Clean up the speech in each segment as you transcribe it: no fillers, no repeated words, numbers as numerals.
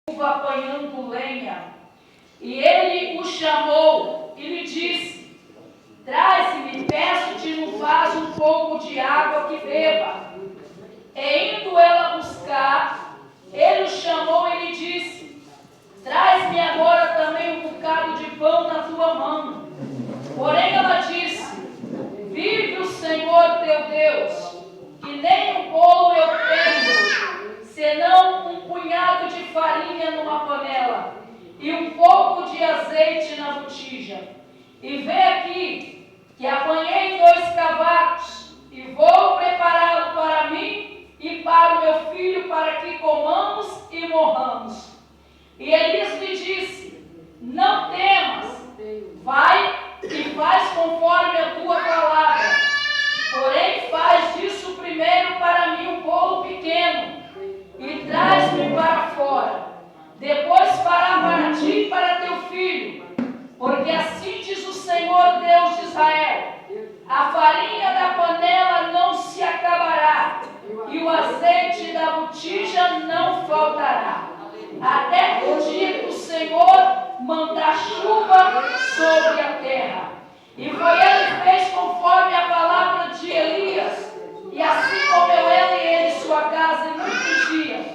apanhando lenha. E ele o chamou e lhe disse: Traz-me, peço-te, um vaso um pouco de água que beba. E indo ela buscar, ele o chamou e lhe disse: Traz-me agora também um bocado de pão na tua mão. Porém ela disse: Vive o Senhor teu Deus, que nem um bolo eu tenho, senão um punhado de farinha numa panela e um pouco de azeite na botija. E vê aqui que apanhei 2 cavacos e vou prepará-lo para mim e para o meu filho, para que comamos e morramos. E Elias lhe disse: Não temas, vai e faz conforme a tua palavra. Porém faz disso primeiro para mim um bolo pequeno e traz-me para fora. Depois fará para ti e para teu filho, porque assim diz o Senhor Deus de Israel: a farinha da panela não se acabará e o azeite da botija não faltará, até o dia que o Senhor mandar chuva sobre a terra. E foi ele que fez conforme a palavra de Elias, e assim comeu ele e sua casa em muitos dias.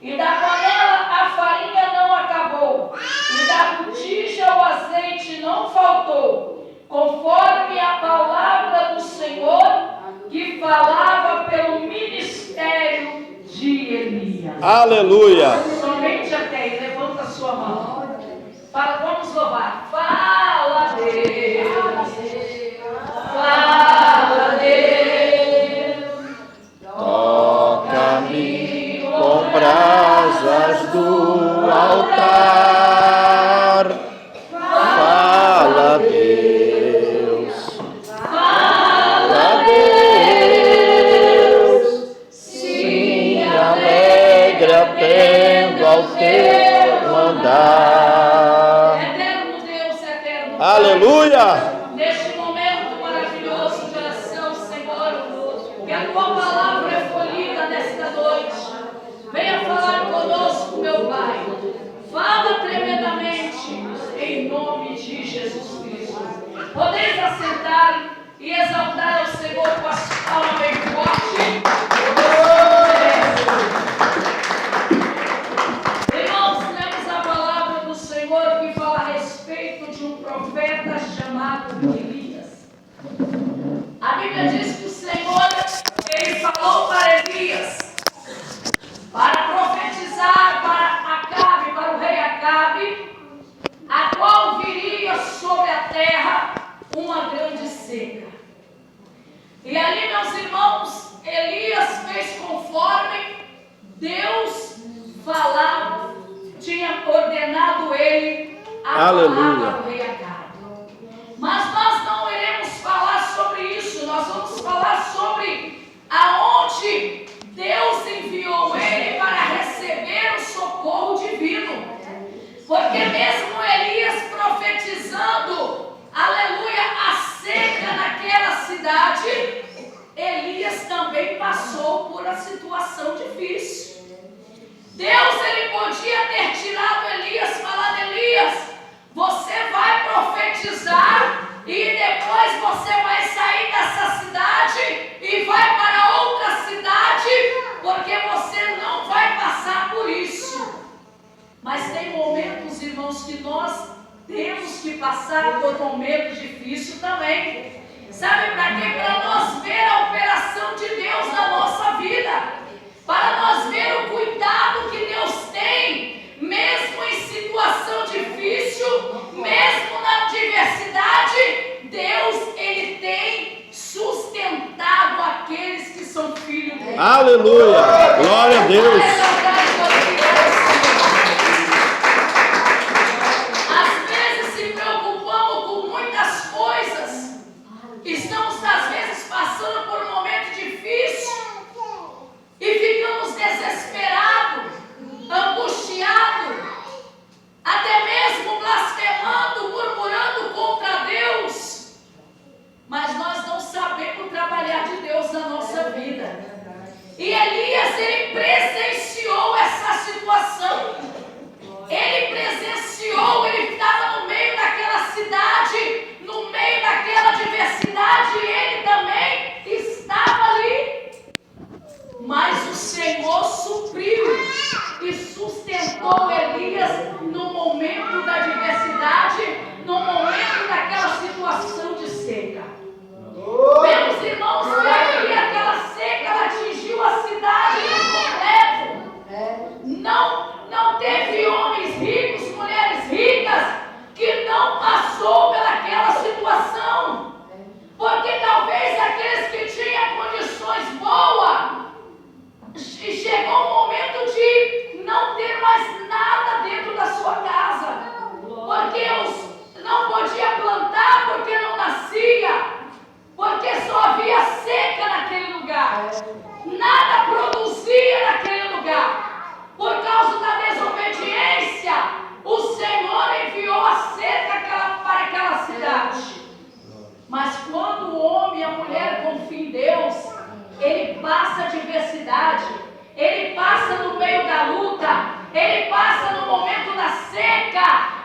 E da panela a farinha não acabou, e da botija o azeite não faltou, conforme a palavra do Senhor que falava pelo ministério de Elias. Aleluia! Somente até aí, levanta a sua mão. Vamos louvar. Fala, Deus. Fala, Deus. Toca-me com brasas do altar. Fala, Deus. Fala, Deus. Se alegra atendo ao teu mandar. Eterno Deus, eterno. Aleluia! Neste momento maravilhoso de oração, Senhor, que a tua palavra é folhida nesta noite. Venha falar conosco, meu Pai. Fala tremendamente, em nome de Jesus Cristo. Podeis assentar e exaltar ao Senhor com as palmas bem forte. Irmãos, temos a palavra do Senhor que fala a respeito de um profeta chamado Elias. A Bíblia diz que o Senhor, ele falou para Elias, para profetizar para Acabe, para o rei Acabe, a qual viria sobre a terra uma grande seca. E ali, meus irmãos, Elias fez conforme Deus falava, tinha ordenado ele a falar para o rei Acabe. Mas nós não iremos falar sobre isso, nós vamos falar sobre aonde Deus enviou ele para receber o socorro divino. Porque mesmo Elias profetizando, aleluia, a seca naquela cidade, Elias também passou por uma situação difícil. Deus, ele podia ter tirado Elias, falando: Elias, você vai profetizar e depois você vai sair dessa cidade e vai para outra cidade, porque você não vai passar por isso. Mas tem momentos, irmãos, que nós temos que passar por momentos difíceis também. Sabe para quê? Para nós ver a operação de Deus na nossa vida. Para nós ver o cuidado que Deus tem, mesmo em situação difícil, mesmo na adversidade, Deus, ele tem sustentado aqueles que são filhos dele. Aleluia! Glória a Deus! Às vezes se preocupamos com muitas coisas, estamos às vezes passando por um momento difícil e ficamos desesperados, angustiados, até mesmo blasfemando, murmurando contra Deus. Mas nós não sabemos trabalhar de Deus na nossa vida. E Elias, ele presenciou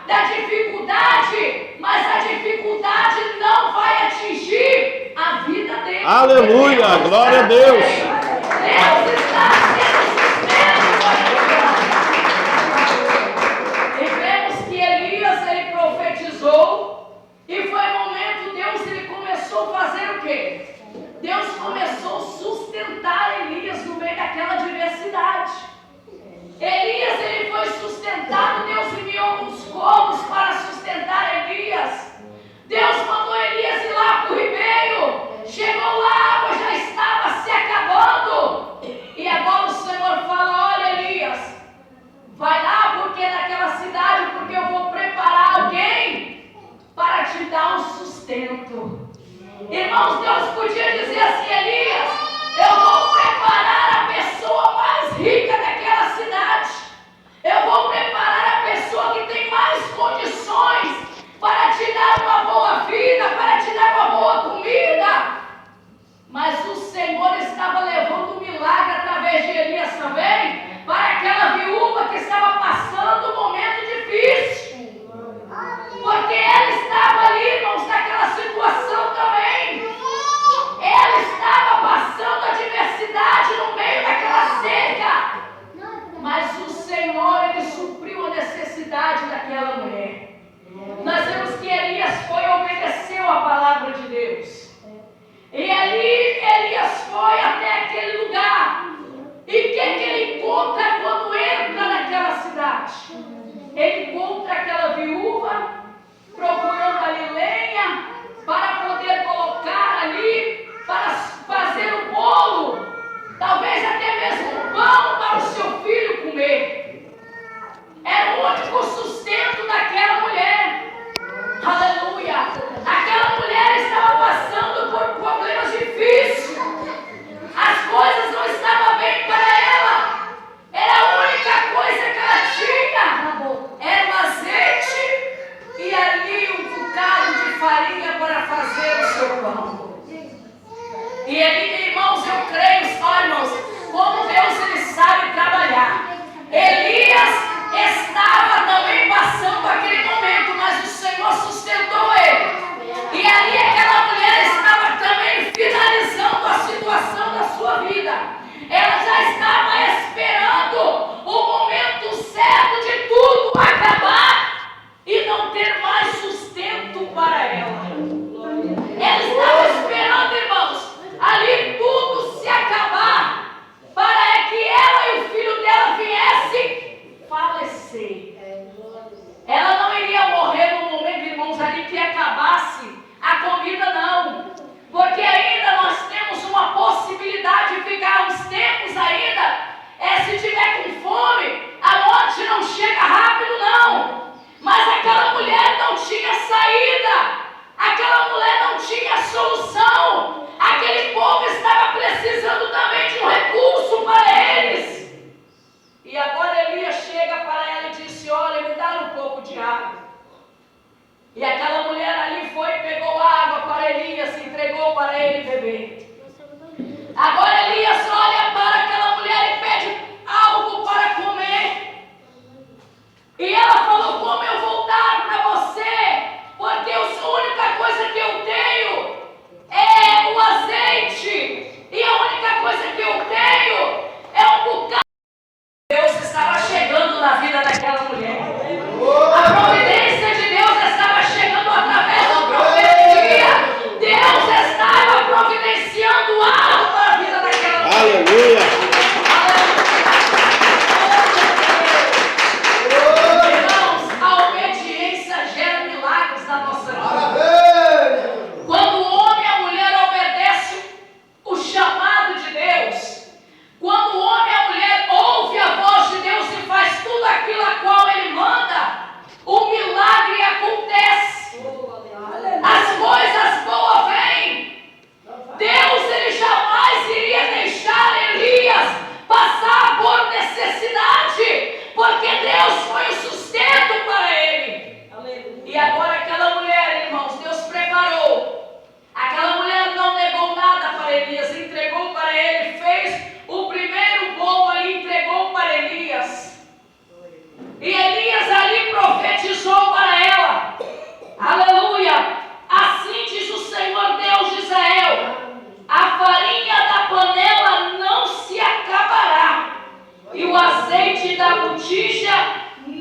da dificuldade, mas a dificuldade não vai atingir a vida dele. Aleluia, glória a Deus. Deus está sendo sustento. E vemos que Elias, ele profetizou, e foi o momento, Deus, ele começou a fazer o quê? Deus começou a sustentar Elias no meio daquela diversidade. Elias, ele foi sustentado, Deus enviou alguns corvos para sustentar Elias. Deus mandou Elias ir lá para o ribeiro. Chegou lá, a água já estava se acabando. E agora o Senhor fala: olha, Elias, vai lá porque naquela cidade, porque eu vou preparar alguém para te dar um sustento. Irmãos, Deus podia dizer assim: Elias, eu vou preparar a pessoa mais rica daquela cidade. Eu vou preparar a pessoa que tem mais condições para te dar uma boa vida, para te dar uma boa comida. Mas o Senhor estava levando um milagre através de Elias também para aquela viúva que estava passando um momento difícil. Porque ela estava ali, irmãos, naquela situação também. Ela estava passando a adversidade no meio daquela seca. Mas o Senhor, ele supriu a necessidade daquela mulher. Nós vemos que Elias foi e obedeceu a palavra de Deus. E ali Elias foi até aquele lugar. E o que ele encontra quando entra naquela cidade? Ele encontra aquela viúva procurando ali lenha para poder colocar ali, para fazer o bolo, talvez até mesmo um pão para o seu filho comer. Era o único sustento daquela mulher. Aleluia! Aquela mulher estava passando por problemas difíceis. As coisas não estavam bem para ela. Era a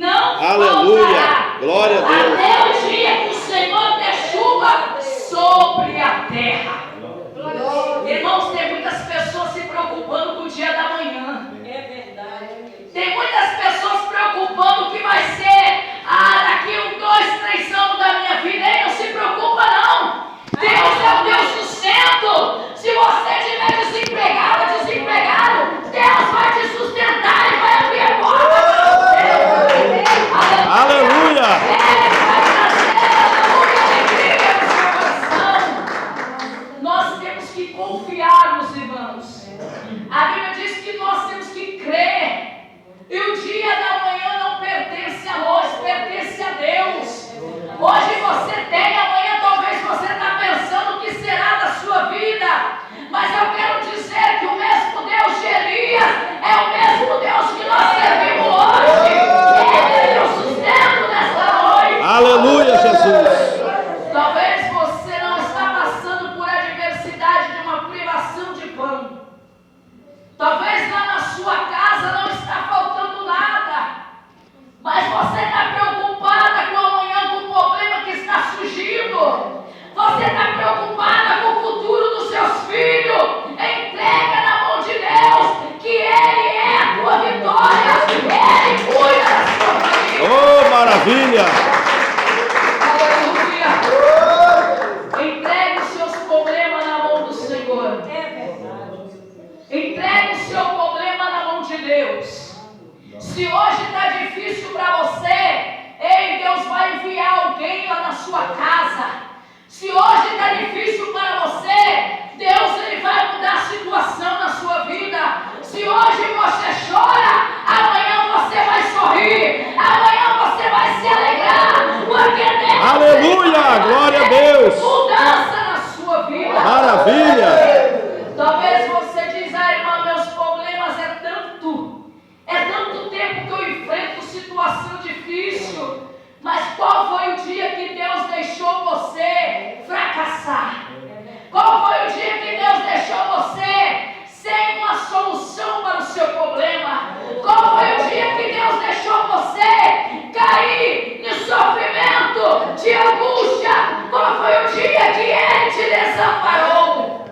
não Aleluia. faltará. Glória a Deus. Até o dia que o Senhor der chuva sobre a terra. Irmãos, tem muitas pessoas se preocupando com o dia da manhã. É verdade. Tem muitas pessoas se preocupando o que vai ser daqui 2, 3 anos da minha vida. Ei, não se preocupa não. Deus é o teu sustento. Se você estiver desempregado, Deus vai te sustentar e vai abrir a porta para você. Aleluia. Ele vai trazer alegria no seu coração. Nós temos que confiar nos irmãos. A Bíblia diz que nós temos que crer. E o dia da manhã não pertence a nós, pertence a Deus. Hoje você tem, amanhã talvez você está pensando o que será da sua vida. Mas eu quero dizer que o mesmo Deus de Elias é o mesmo Deus que nós servimos hoje. Ele é o sustento nesta noite. Aleluia, Jesus. Talvez você não está passando por adversidade de uma privação de pão. Talvez lá na sua casa não está faltando nada. Mas você está preocupada com amanhã, com o problema que está surgindo. Você está preocupada com o futuro dos seus filhos. Entrega na mão de Deus, que Ele é a tua vitória. Ele cuida da sua família. Oh, maravilha. Aleluia. Entregue os seus problemas na mão do Senhor. É verdade. Entregue o seu problema na mão de Deus. Se hoje está difícil para você, ei, Deus vai enviar alguém lá na sua casa. Se hoje está difícil para você, Deus ele vai mudar a situação na sua vida. Se hoje você chora, amanhã você vai sorrir. Amanhã você vai se alegrar. Porque Deus Aleluia, glória a Deus. Mudança na sua vida. Maravilha. Talvez você diz, irmã, meus problemas é tanto tempo que eu enfrento situação difícil. Mas qual foi o dia que Deus deixou você fracassar? Qual foi o dia que Deus deixou você sem uma solução para o seu problema? Qual foi o dia que Deus deixou você cair em sofrimento, de angústia? Qual foi o dia que Ele te desamparou?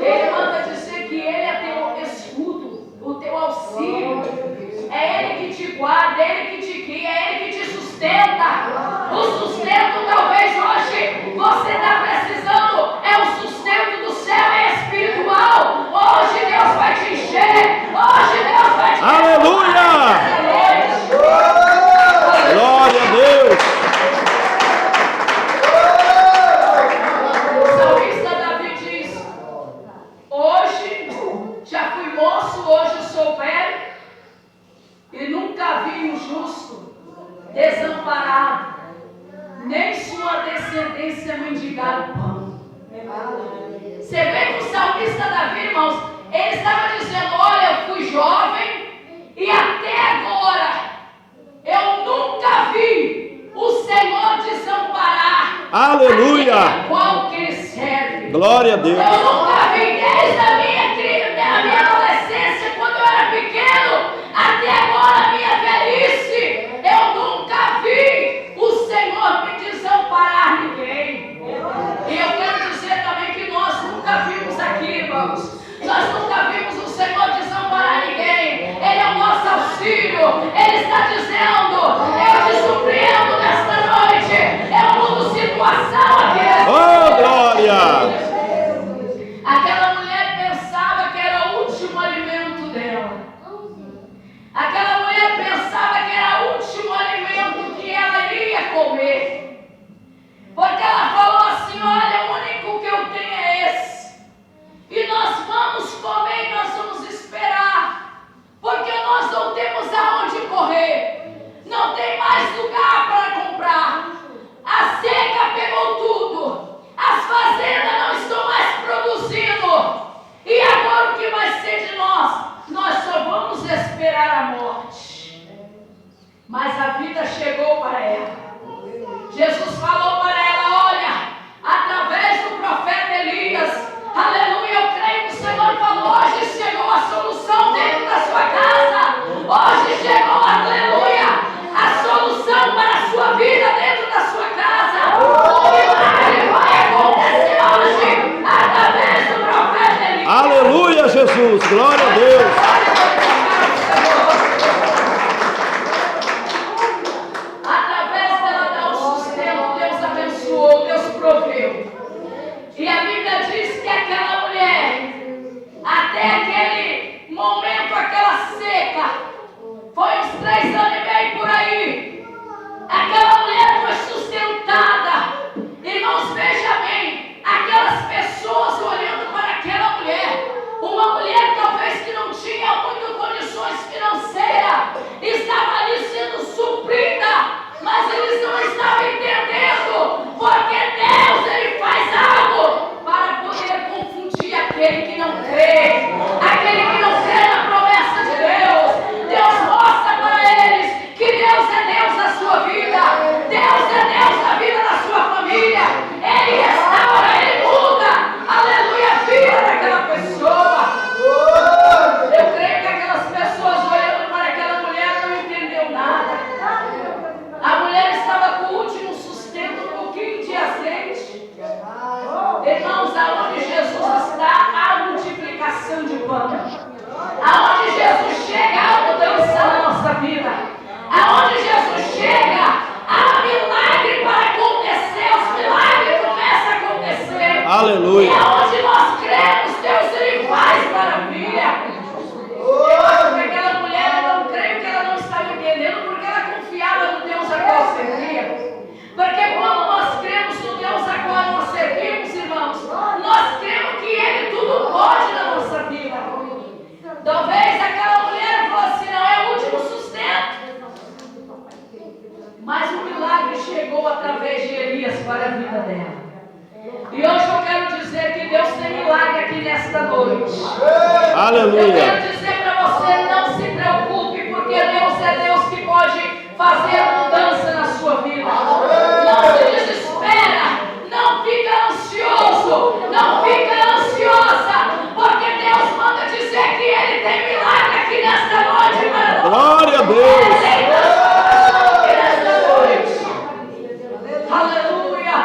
Ele manda dizer que Ele é teu escudo, o teu auxílio. É Ele que te guarda, é Ele que te guia, é Ele que te sustenta. O sustento talvez hoje você está precisando, é o sustento do céu, é espiritual. Hoje Deus vai te encher, hoje Deus vai te Aleluia! Glória a Deus! O salmista Davi diz: hoje já fui moço, hoje eu sou velho, e nunca vi um justo desamparado, nem sua descendência mendigar o pão. Você vê que o salmista Davi, irmãos, ele estava dizendo: olha, eu fui jovem e até agora eu nunca vi o Senhor desamparar Aleluia! qual que Ele serve. Glória a Deus! Eu nunca vi desde a minha adolescência, quando eu era pequeno, até agora a minha velhice. Eu nunca vi o Senhor me desamparar ninguém. E eu quero dizer também que nós nunca vimos aqui, irmãos. Nós nunca vimos o Senhor desamparar ninguém. Ele é o nosso auxílio. Ele está dizendo: eu te surpreendo nesta noite. Eu mudo situação aqui. Oh, glória! Aquela mulher pensava que era o último alimento dela. Aquela mulher pensava que era o último alimento que ela iria comer. Porque ela falou assim: olha, o único que eu tenho é esse. E nós vamos comer e nós vamos esperar. Porque nós não temos aonde correr. Não tem mais lugar para comprar. A seca pegou tudo. As fazendas não estão mais produzindo. E agora o que vai ser de nós? Nós só vamos esperar a morte. Mas a vida chegou para ela. Jesus falou para ela: olha, através do profeta Elias, aleluia, eu creio que o Senhor falou: hoje chegou a solução dentro da sua casa. Hoje chegou, aleluia, Aleluia. E aonde nós cremos, Deus ele faz maravilha. Eu acho que aquela mulher, eu não creio que ela não estava entendendo, porque ela confiava no Deus a qual servia. Porque quando nós cremos no Deus a qual nós servimos, irmãos, nós cremos que Ele tudo pode na nossa vida. Talvez aquela mulher falou assim, não é o último sustento. Mas o milagre chegou através de Elias para a vida dela. E hoje eu quero dizer que Deus tem milagre aqui nesta noite. Aleluia. Eu quero dizer para você, não se preocupe, porque Deus é Deus que pode fazer mudança na sua vida. Não se desespera, não fica ansioso, não fica ansiosa, porque Deus manda dizer que Ele tem milagre aqui nesta noite para nós. Glória a Deus. Ele tem transformação aqui nesta noite. Aleluia.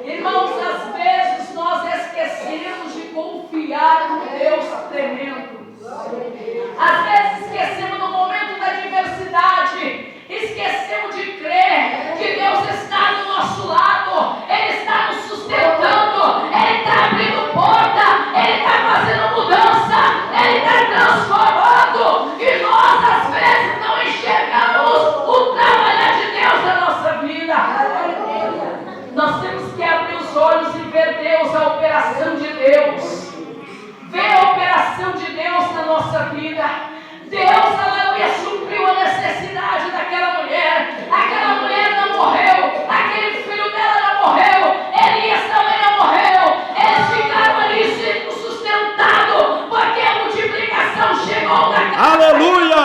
Irmãos, às vezes nós esquecemos de confiar no Deus tremendo. Às vezes esquecemos no momento da adversidade, esquecemos de crer que Deus está do nosso lado, Ele está nos sustentando, Ele está abrindo porta, Ele está fazendo mudança, Ele está transformando, e nós às vezes não enxergamos o trabalhar de Deus na nossa vida. Nós temos que abrir os olhos e ver Deus, a operação de Deus. Ver a operação de Deus na nossa vida. Deus, aleluia, supriu a necessidade daquela mulher. Aquela mulher não morreu. Aquele filho dela não morreu. Elias também não morreu. Eles ficaram ali sendo sustentados, porque a multiplicação chegou na casa. Aleluia.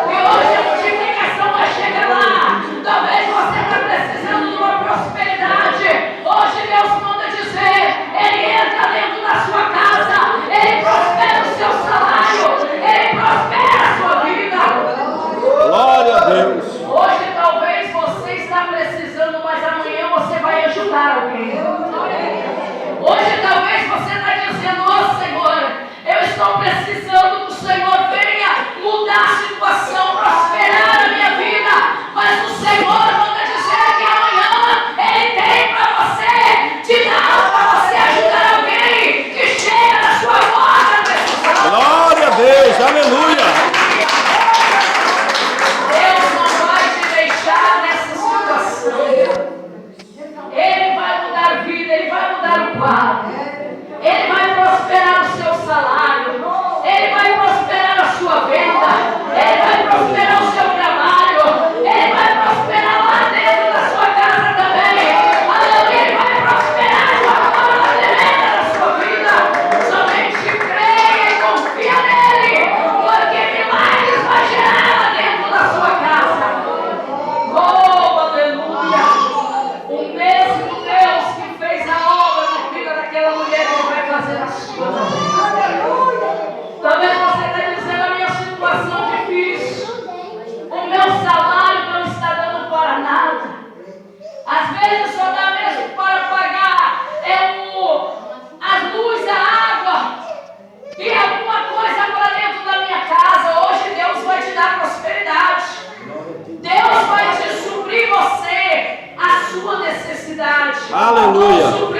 E hoje a multiplicação vai chegar lá. Talvez você está precisando de uma prosperidade. Hoje Deus manda dizer, Ele entra dentro da sua casa, Ele prospera o seu salário, Ele prospera a sua vida. Glória a Deus. Hoje talvez você está precisando, mas amanhã você vai ajudar alguém. Hoje talvez você está dizendo, ó Senhor, eu estou precisando que o Senhor venha mudar a situação, prosperar a minha vida, mas o Senhor manda dizer que amanhã Ele tem para você, te dar para você ajudar alguém que chega na sua porta precisando. Glória a Deus. Aleluia. Deus não vai te deixar nessa situação. Ele vai mudar a vida, Ele vai mudar o quadro. Ele vai prosperar o seu salário. Ele vai prosperar a sua venda. Ele vai prosperar o seu trabalho. Ele vai prosperar lá dentro da sua casa também. Aleluia, Ele vai prosperar de uma forma tremenda na sua vida. Somente creia e confia nele, porque milagres vai gerar lá dentro da sua casa. Oh, aleluia! O mesmo Deus que fez a obra na vida daquela mulher, Ele vai fazer a sua também. Talvez você está dizendo, a minha situação difícil, o meu salário não está dando para nada. Às vezes só dá mesmo para pagar as luzes, a água e alguma coisa para dentro da minha casa. Hoje Deus vai te dar prosperidade. Deus vai te suprir você, a sua necessidade. Aleluia. Suprir